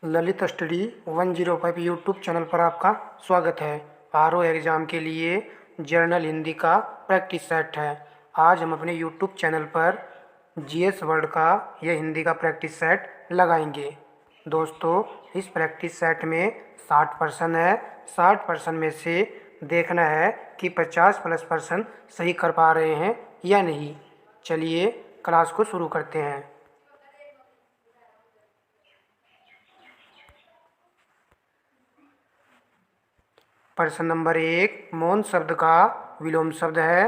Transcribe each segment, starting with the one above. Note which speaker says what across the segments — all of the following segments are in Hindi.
Speaker 1: ललित स्टडी 105 यूट्यूब चैनल पर आपका स्वागत है। आरओ एग्ज़ाम के लिए जर्नल हिंदी का प्रैक्टिस सेट है। आज हम अपने यूट्यूब चैनल पर जीएस वर्ड का यह हिंदी का प्रैक्टिस सेट लगाएंगे। दोस्तों, इस प्रैक्टिस सेट में 60% है। 60% में से देखना है कि 50+ % सही कर पा रहे हैं या नहीं। चलिए क्लास को शुरू करते हैं। प्रश्न नंबर 1, मौन शब्द का विलोम शब्द है।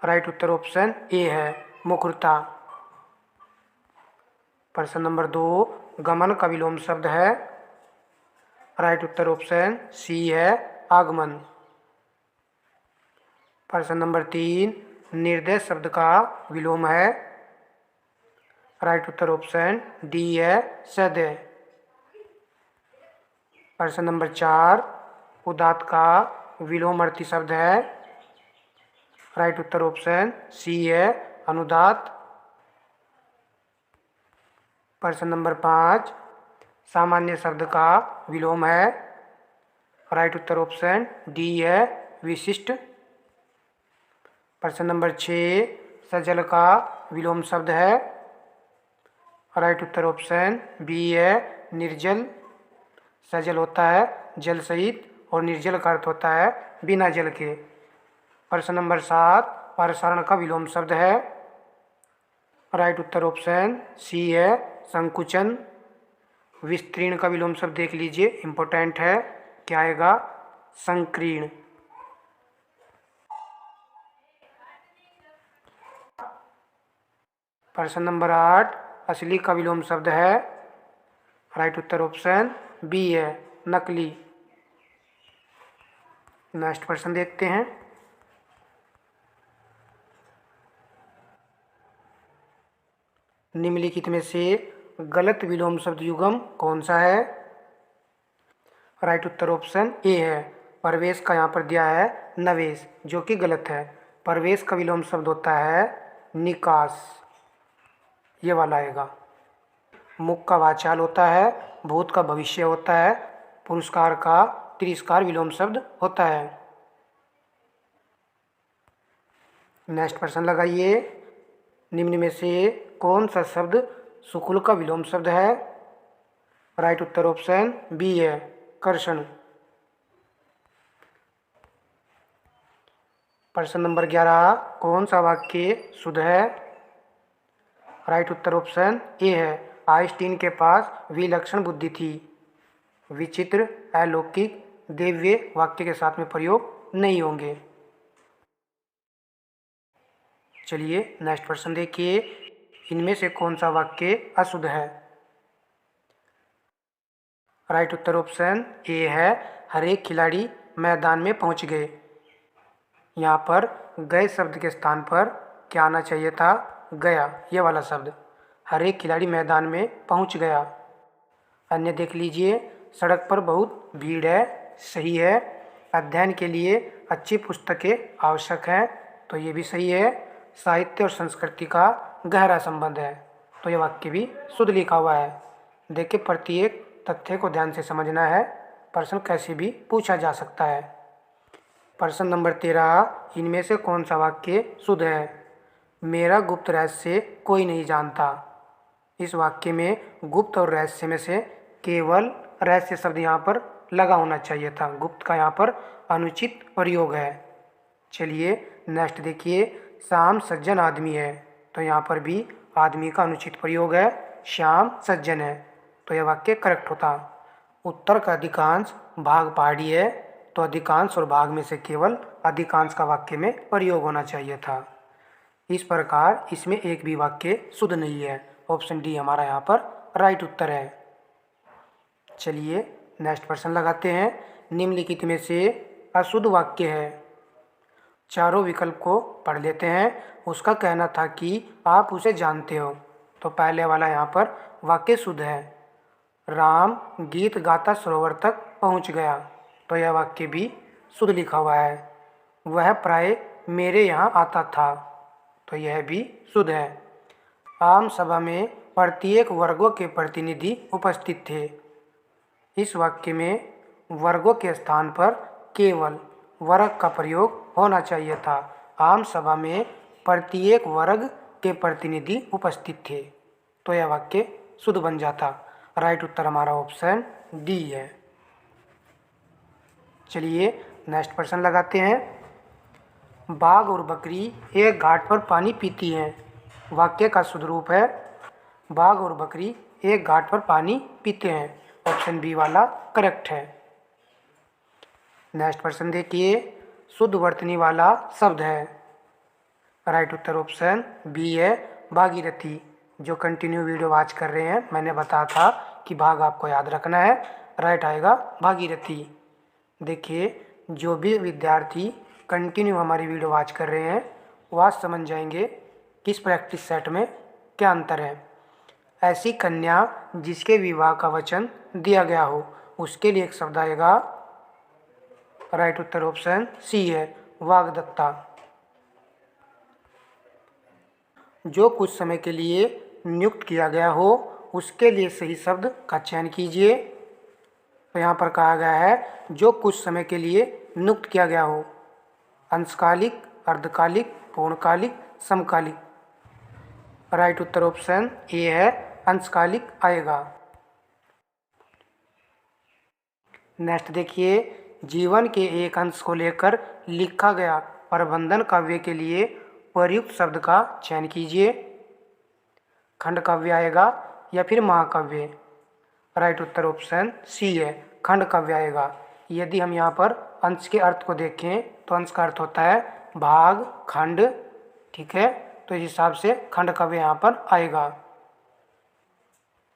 Speaker 1: राइट उत्तर ऑप्शन ए है, मुखरता। प्रश्न नंबर 2, गमन का विलोम शब्द है। राइट उत्तर ऑप्शन सी है, आगमन। प्रश्न नंबर 3, निर्देश शब्द का विलोम है। राइट उत्तर ऑप्शन डी है, सदैव। प्रश्न नंबर 4, उदात्त का विलोमार्थी शब्द है। राइट उत्तर ऑप्शन सी है, अनुदात्त। प्रश्न नंबर 5, सामान्य शब्द का विलोम है। राइट उत्तर ऑप्शन डी है, विशिष्ट। प्रश्न नंबर 6, सजल का विलोम शब्द है। राइट उत्तर ऑप्शन बी है, निर्जल। सजल होता है जल सहित और निर्जल का अर्थ होता है बिना जल के। प्रश्न नंबर 7, प्रसारण का विलोम शब्द है। राइट उत्तर ऑप्शन सी है, संकुचन। विस्तीर्ण का विलोम शब्द देख लीजिए, इंपॉर्टेंट है, क्या आएगा, संकीर्ण। प्रश्न नंबर 8, असली का विलोम शब्द है। राइट उत्तर ऑप्शन बी है, नकली। नेक्स्ट प्रश्न देखते हैं। निम्नलिखित में से गलत विलोम शब्द युग्म कौन सा है। राइट उत्तर ऑप्शन ए है, प्रवेश का यहाँ पर दिया है नवेश, जो कि गलत है। प्रवेश का विलोम शब्द होता है निकास, ये वाला आएगा। मुख का वाचाल होता है, भूत का भविष्य होता है, पुरस्कार का तिरस्कार विलोम शब्द होता है। नेक्स्ट प्रश्न लगाइए। निम्न में से कौन सा शब्द सुकुल का विलोम शब्द है। राइट उत्तर ऑप्शन बी है, कर्षण। प्रश्न नंबर 11, कौन सा वाक्य शुद्ध है। राइट उत्तर ऑप्शन ए है, आइंस्टीन के पास विलक्षण बुद्धि थी। विचित्र, अलौकिक, दिव्य वाक्य के साथ में प्रयोग नहीं होंगे। चलिए नेक्स्ट प्रश्न देखिए। इनमें से कौन सा वाक्य अशुद्ध है। राइट उत्तर ऑप्शन ए है, हर एक खिलाड़ी मैदान में पहुंच गए। यहाँ पर गए शब्द के स्थान पर क्या आना चाहिए था, गया, ये वाला शब्द। हर एक खिलाड़ी मैदान में पहुंच गया। अन्य देख लीजिए, सड़क पर बहुत भीड़ है, सही है। अध्ययन के लिए अच्छी पुस्तकें आवश्यक हैं, तो ये भी सही है। साहित्य और संस्कृति का गहरा संबंध है, तो यह वाक्य भी शुद्ध लिखा हुआ है। देखिए, प्रत्येक तथ्य को ध्यान से समझना है, प्रश्न कैसे भी पूछा जा सकता है। प्रश्न नंबर 13, इनमें से कौन सा वाक्य शुद्ध है। मेरा गुप्त रहस्य कोई नहीं जानता। इस वाक्य में गुप्त और रहस्य में से केवल रहस्य शब्द यहाँ पर लगा होना चाहिए था, गुप्त का यहाँ पर अनुचित प्रयोग है। चलिए नेक्स्ट देखिए, श्याम सज्जन आदमी है, तो यहाँ पर भी आदमी का अनुचित प्रयोग है, श्याम सज्जन है, तो यह वाक्य करेक्ट होता। उत्तर का अधिकांश भाग पहाड़ी है, तो अधिकांश और भाग में से केवल अधिकांश का वाक्य में प्रयोग होना चाहिए था। इस प्रकार इसमें एक भी वाक्य शुद्ध नहीं है। ऑप्शन डी हमारा यहाँ पर राइट उत्तर है। चलिए नेक्स्ट प्रश्न लगाते हैं। निम्नलिखित में से अशुद्ध वाक्य है। चारों विकल्प को पढ़ लेते हैं। उसका कहना था कि आप उसे जानते हो, तो पहले वाला यहाँ पर वाक्य शुद्ध है। राम गीत गाता सरोवर तक पहुँच गया, तो यह वाक्य भी शुद्ध लिखा हुआ है। वह प्राय मेरे यहाँ आता था, तो यह भी शुद्ध है। आम सभा में प्रत्येक वर्गों के प्रतिनिधि उपस्थित थे। इस वाक्य में वर्गों के स्थान पर केवल वर्ग का प्रयोग होना चाहिए था। आम सभा में प्रत्येक वर्ग के प्रतिनिधि उपस्थित थे, तो यह वाक्य शुद्ध बन जाता। राइट उत्तर हमारा ऑप्शन डी है। चलिए नेक्स्ट प्रश्न लगाते हैं। बाघ और बकरी एक घाट पर पानी पीती हैं। वाक्य का शुद्ध रूप है बाघ और बकरी एक घाट पर पानी पीते हैं। ऑप्शन बी वाला करेक्ट है। नेक्स्ट प्रश्न देखिए, शुद्ध वर्तनी वाला शब्द है। राइट उत्तर ऑप्शन बी है भागीरथी। जो कंटिन्यू वीडियो वॉच कर रहे हैं, मैंने बताया था कि भाग आपको याद रखना है। राइट आएगा भागीरथी। देखिए, जो भी विद्यार्थी कंटिन्यू हमारी वीडियो वॉच कर रहे हैं वह समझ जाएंगे कि इस प्रैक्टिस सेट में क्या अंतर है। ऐसी कन्या जिसके विवाह का वचन दिया गया हो, उसके लिए एक शब्द आएगा। राइट उत्तर ऑप्शन सी है वाग्दत्ता। जो कुछ समय के लिए नियुक्त किया गया हो, उसके लिए सही शब्द का चयन कीजिए। तो यहाँ पर कहा गया है जो कुछ समय के लिए नियुक्त किया गया हो। अंशकालिक, अर्धकालिक, पूर्णकालिक, समकालिक। राइट उत्तर ऑप्शन ए है अंशकालिक आएगा। नेक्स्ट देखिए, जीवन के एक अंश को लेकर लिखा गया प्रबंधन काव्य के लिए प्रयुक्त शब्द का चयन कीजिए। खंड काव्य आएगा या फिर महाकाव्य। राइट उत्तर ऑप्शन सी है खंड काव्य आएगा। यदि हम यहाँ पर अंश के अर्थ को देखें तो अंश का अर्थ होता है भाग, खंड, ठीक है। तो इस हिसाब से खंड काव्य यहाँ पर आएगा।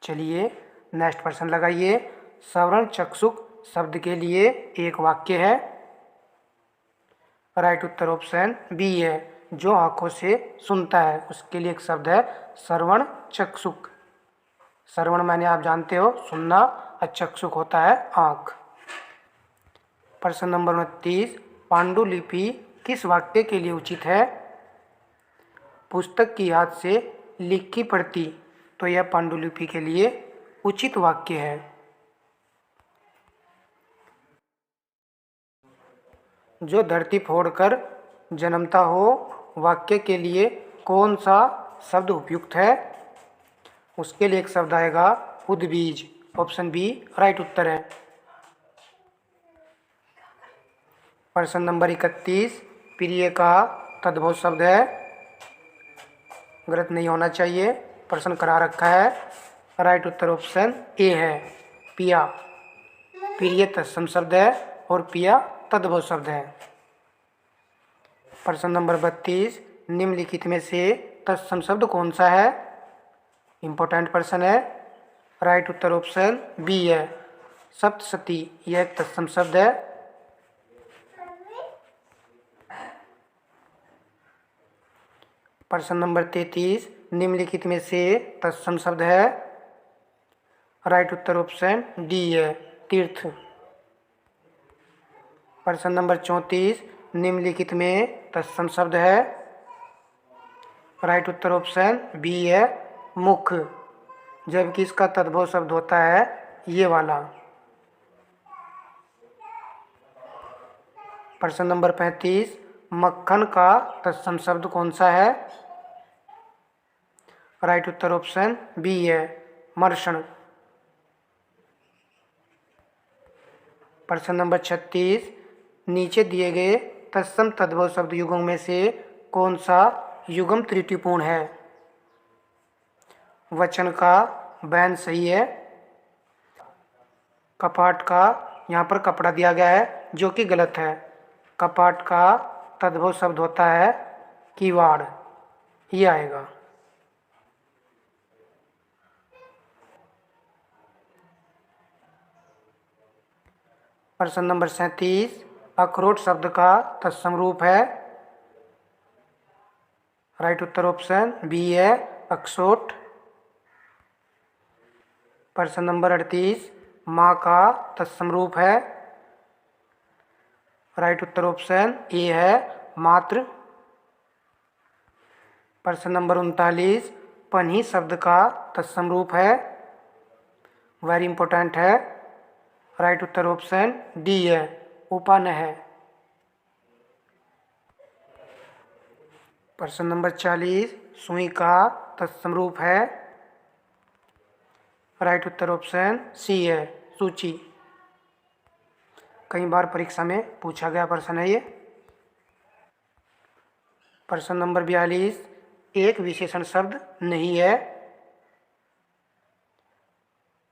Speaker 1: चलिए नेक्स्ट प्रश्न लगाइए। श्रवण चक्षुक शब्द के लिए एक वाक्य है। राइट उत्तर ऑप्शन बी है जो आंखों से सुनता है, उसके लिए एक शब्द है श्रवण चक्षुक। श्रवण माने आप जानते हो सुनना, और चक्षुक होता है आंख। प्रश्न नंबर 29, पांडुलिपि किस वाक्य के लिए उचित है? पुस्तक की याद से लिखी प्रति, तो यह पांडुलिपि के लिए उचित वाक्य है। जो धरती फोड़कर जन्मता हो, वाक्य के लिए कौन सा शब्द उपयुक्त है? उसके लिए एक शब्द आएगा उद्बीज। ऑप्शन बी राइट उत्तर है। प्रश्न नंबर 31, प्रिय का तद्भव शब्द है। गलत नहीं होना चाहिए, प्रश्न करा रखा है। राइट उत्तर ऑप्शन ए है पिया। प्रिय तत्सम शब्द है और पिया तद्भव शब्द है। प्रश्न नंबर 32, निम्नलिखित में से तत्सम शब्द कौन सा है? इंपॉर्टेंट प्रश्न है। राइट उत्तर ऑप्शन बी है सप्तशती, यह एक तत्सम शब्द है। प्रश्न नंबर 33, निम्नलिखित में से तत्सम शब्द है। राइट उत्तर ऑप्शन डी है तीर्थ। प्रश्न नंबर 34, निम्नलिखित में तत्सम शब्द है। राइट उत्तर ऑप्शन बी है मुख, जबकि इसका तद्भव शब्द होता है ये वाला। प्रश्न नंबर 35, मक्खन का तत्सम शब्द कौन सा है? राइट उत्तर ऑप्शन बी है मर्षण। प्रश्न नंबर 36, नीचे दिए गए तत्सम तद्भव शब्द युगों में से कौन सा युगम त्रुटिपूर्ण है? वचन का बैन सही है। कपाट का यहाँ पर कपड़ा दिया गया है जो कि गलत है। कपाट का तद्भव शब्द होता है किवाड़, ये आएगा। प्रश्न नंबर 37, अखरोट शब्द का तत्सम रूप है। राइट उत्तर ऑप्शन बी है अखसोट। प्रश्न नंबर 38, माँ का तत्सम रूप है। राइट उत्तर ऑप्शन ए है मातृ। प्रश्न नंबर 39, पन्ही शब्द का तत्सम रूप है, वेरी इंपॉर्टेंट है। राइट उत्तर ऑप्शन डी है, उपन है। प्रश्न नंबर 40, सुई का तत्सम रूप है। राइट उत्तर ऑप्शन सी है, सूची। कई बार परीक्षा में पूछा गया प्रश्न है ये। प्रश्न नंबर 42, एक विशेषण शब्द नहीं है।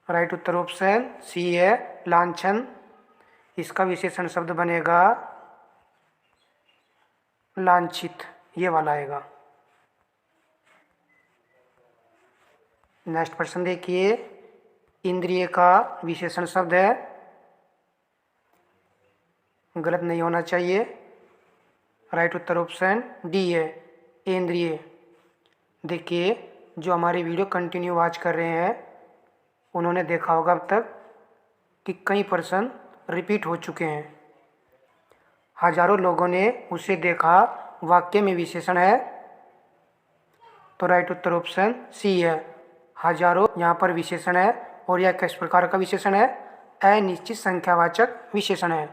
Speaker 1: राइट उत्तर ऑप्शन सी है, लांछन। इसका विशेषण शब्द बनेगा लांछित, ये वाला आएगा। नेक्स्ट प्रश्न देखिए, इंद्रिय का विशेषण शब्द है। गलत नहीं होना चाहिए। राइट उत्तर ऑप्शन डी है, इंद्रिय। देखिए, जो हमारी वीडियो कंटिन्यू वॉच कर रहे हैं उन्होंने देखा होगा अब तक कि कई प्रश्न रिपीट हो चुके हैं। हजारों लोगों ने उसे देखा, वाक्य में विशेषण है। तो राइट उत्तर ऑप्शन सी है, हजारों यहाँ पर विशेषण है। और यह किस प्रकार का विशेषण है? अनिश्चित संख्यावाचक विशेषण है।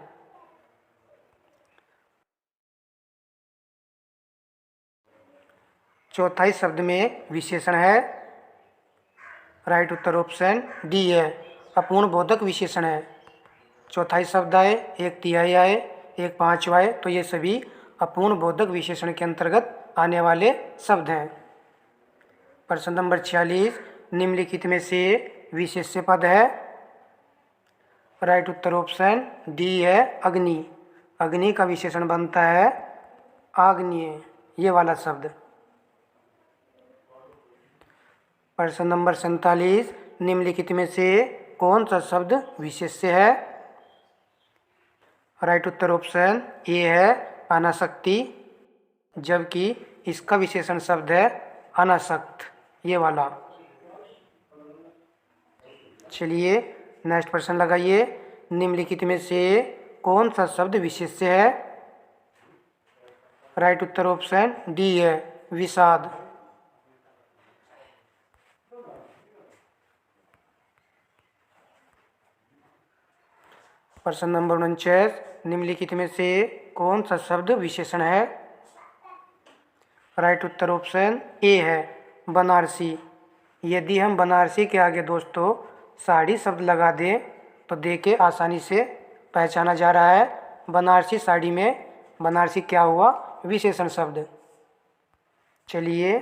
Speaker 1: चौथाई शब्द में विशेषण है। राइट उत्तर ऑप्शन डी है, अपूर्ण बोधक विशेषण है। चौथाई शब्द आए, एक तिहाई आए, एक पांचवा आए, तो ये सभी अपूर्ण बोधक विशेषण के अंतर्गत आने वाले शब्द हैं। प्रश्न नंबर 46, निम्नलिखित में से विशेष्य पद है। राइट उत्तर ऑप्शन डी है, अग्नि। अग्नि का विशेषण बनता है आग्नेय, ये वाला शब्द। प्रश्न नंबर 47, निम्नलिखित में से कौन सा शब्द विशेष्य है? राइट उत्तर ऑप्शन ए है, अनासक्ति, जबकि इसका विशेषण शब्द है अनासक्त, ये वाला। चलिए नेक्स्ट प्रश्न लगाइए, निम्नलिखित में से कौन सा शब्द विशेष्य है? राइट उत्तर ऑप्शन डी है, विषाद। प्रश्न नंबर 49, निम्नलिखित में से कौन सा शब्द विशेषण है? राइट उत्तर ऑप्शन ए है, बनारसी। यदि हम बनारसी के आगे दोस्तों साड़ी शब्द लगा दें तो देखिए आसानी से पहचाना जा रहा है बनारसी साड़ी में बनारसी क्या हुआ, विशेषण शब्द। चलिए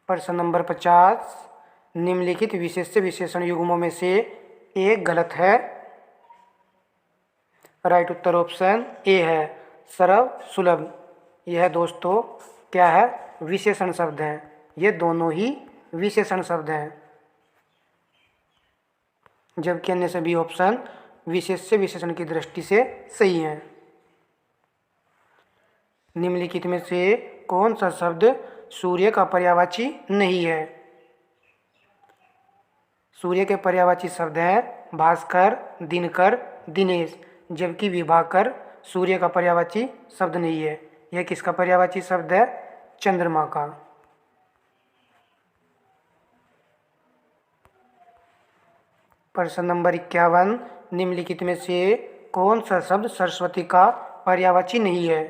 Speaker 1: प्रश्न नंबर 50, निम्नलिखित विशेष्य विशेषण युग्मों में से एक गलत है। राइट उत्तर ऑप्शन ए है, सरल सुलभ। यह दोस्तों क्या है, विशेषण शब्द हैं। ये दोनों ही विशेषण शब्द हैं, जबकि अन्य सभी ऑप्शन विशेष्य विशेषण की दृष्टि से सही हैं। निम्नलिखित में से कौन सा शब्द सूर्य का पर्यायवाची नहीं है? सूर्य के पर्यायवाची शब्द हैं भास्कर, दिनकर, दिनेश, जबकि विभाकर सूर्य का पर्यायवाची शब्द नहीं है। यह किसका पर्यायवाची शब्द है? चंद्रमा का। प्रश्न नंबर 51, निम्नलिखित में से कौन सा शब्द सरस्वती का पर्यायवाची नहीं है?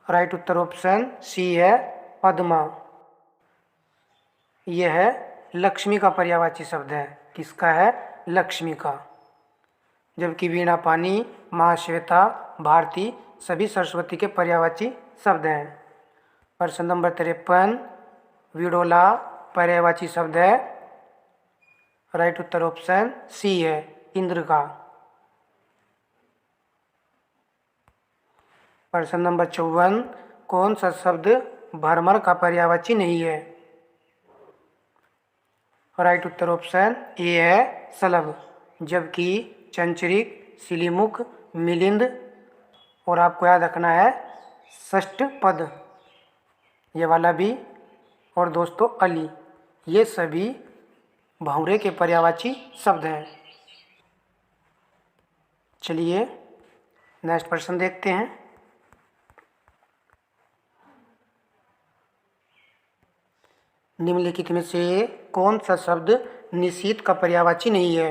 Speaker 1: राइट उत्तर ऑप्शन सी है, पद्मा। यह लक्ष्मी का पर्यायवाची शब्द है। किसका है? लक्ष्मी का। जबकि वीणा, पानी, महाश्वेता, भारती सभी सरस्वती के पर्यायवाची शब्द हैं। प्रश्न नंबर 53, विडोला पर्यायवाची शब्द है। राइट उत्तर ऑप्शन सी है, इंद्र का। प्रश्न नंबर 54, कौन सा शब्द भरमर का पर्यायवाची नहीं है? राइट उत्तर ऑप्शन ए है, सलभ, जबकि चंचरिक, सिलीमुख, मिलिंद और आपको याद रखना है षष्ठ पद, ये वाला भी, और दोस्तों अली, ये सभी भंवरे के पर्यायवाची शब्द हैं। चलिए नेक्स्ट प्रश्न देखते हैं। निम्नलिखित में से कौन सा शब्द निषेध का पर्यायवाची नहीं है?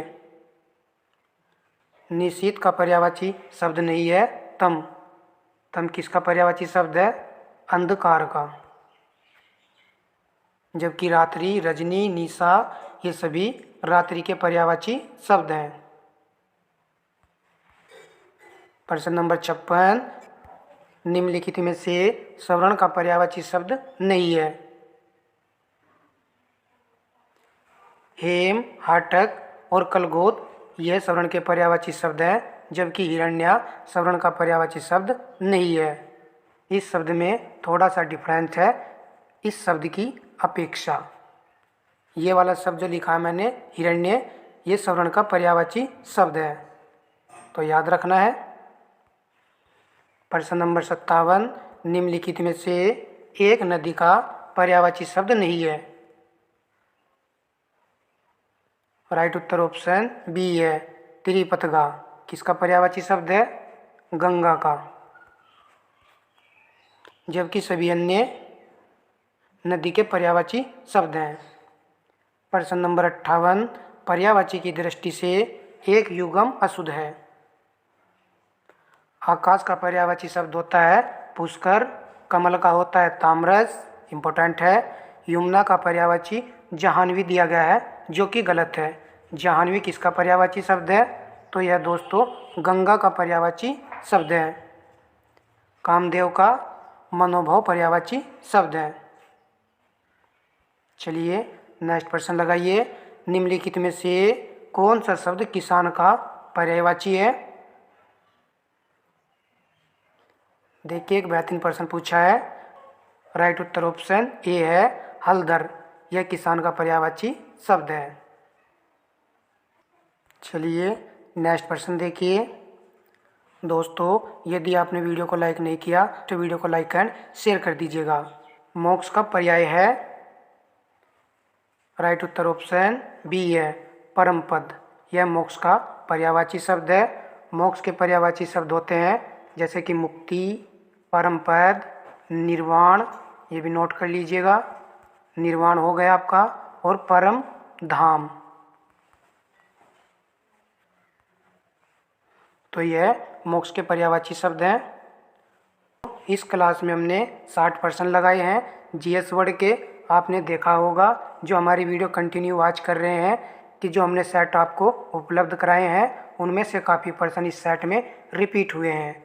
Speaker 1: निषेध का पर्यायवाची शब्द नहीं है तम। तम किसका पर्यायवाची शब्द है? अंधकार का। जबकि रात्रि, रजनी, निशा ये सभी रात्रि के पर्यायवाची शब्द हैं। प्रश्न नंबर 56, निम्नलिखित में से सवर्ण का पर्यायवाची शब्द नहीं है? हेम, हाटक और कलगोत यह सवर्ण के पर्यायवाची शब्द हैं, जबकि हिरण्या सवर्ण का पर्यायवाची शब्द नहीं है। इस शब्द में थोड़ा सा डिफरेंस है इस शब्द की अपेक्षा। ये वाला शब्द जो लिखा है मैंने हिरण्य, ये सवर्ण का पर्यायवाची शब्द है, तो याद रखना है। प्रश्न नंबर 57, निम्नलिखित में से एक नदी का पर्यायवाची शब्द नहीं है? राइट उत्तर ऑप्शन बी है, त्रिपथगा। किसका पर्यायवाची शब्द है? गंगा का। जबकि सभी अन्य नदी के पर्यायवाची शब्द हैं। प्रश्न नंबर 58, पर्यायवाची की दृष्टि से एक युग्म अशुद्ध है? आकाश का पर्यायवाची शब्द होता है पुष्कर, कमल का होता है ताम्रस, इम्पोर्टेंट है। यमुना का पर्यायवाची जाह्नवी दिया गया है, जो कि गलत है। जाह्नवी किसका पर्यायवाची शब्द है? तो यह दोस्तों गंगा का पर्यायवाची शब्द है। कामदेव का मनोभाव पर्यायवाची शब्द है। चलिए नेक्स्ट प्रश्न लगाइए। निम्नलिखित में से कौन सा शब्द किसान का पर्यायवाची है? देखिए एक बेहतरीन प्रश्न पूछा है। राइट उत्तर ऑप्शन ए है, हलदर। यह किसान का पर्यायवाची शब्द है। चलिए नेक्स्ट प्रश्न देखिए। दोस्तों यदि आपने वीडियो को लाइक नहीं किया तो वीडियो को लाइक एंड शेयर कर दीजिएगा। मोक्ष का पर्याय है? राइट उत्तर ऑप्शन बी है, परम पद। यह मोक्ष का पर्यायवाची शब्द है। मोक्ष के पर्यायवाची शब्द होते हैं जैसे कि मुक्ति, परम पद, निर्वाण। ये भी नोट कर लीजिएगा, निर्वाण हो गया आपका, और परम धाम। तो यह मोक्ष के पर्यायवाची शब्द हैं। इस क्लास में हमने 60 प्रश्न लगाए हैं जीएस वर्ड के। आपने देखा होगा जो हमारी वीडियो कंटिन्यू वॉच कर रहे हैं कि जो हमने सेट आपको उपलब्ध कराए हैं उनमें से काफ़ी प्रश्न इस सेट में रिपीट हुए हैं।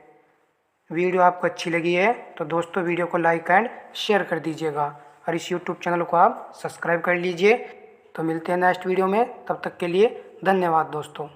Speaker 1: वीडियो आपको अच्छी लगी है तो दोस्तों वीडियो को लाइक एंड शेयर कर दीजिएगा और इस यूट्यूब चैनल को आप सब्सक्राइब कर लीजिए। तो मिलते हैं नेक्स्ट वीडियो में, तब तक के लिए धन्यवाद दोस्तों।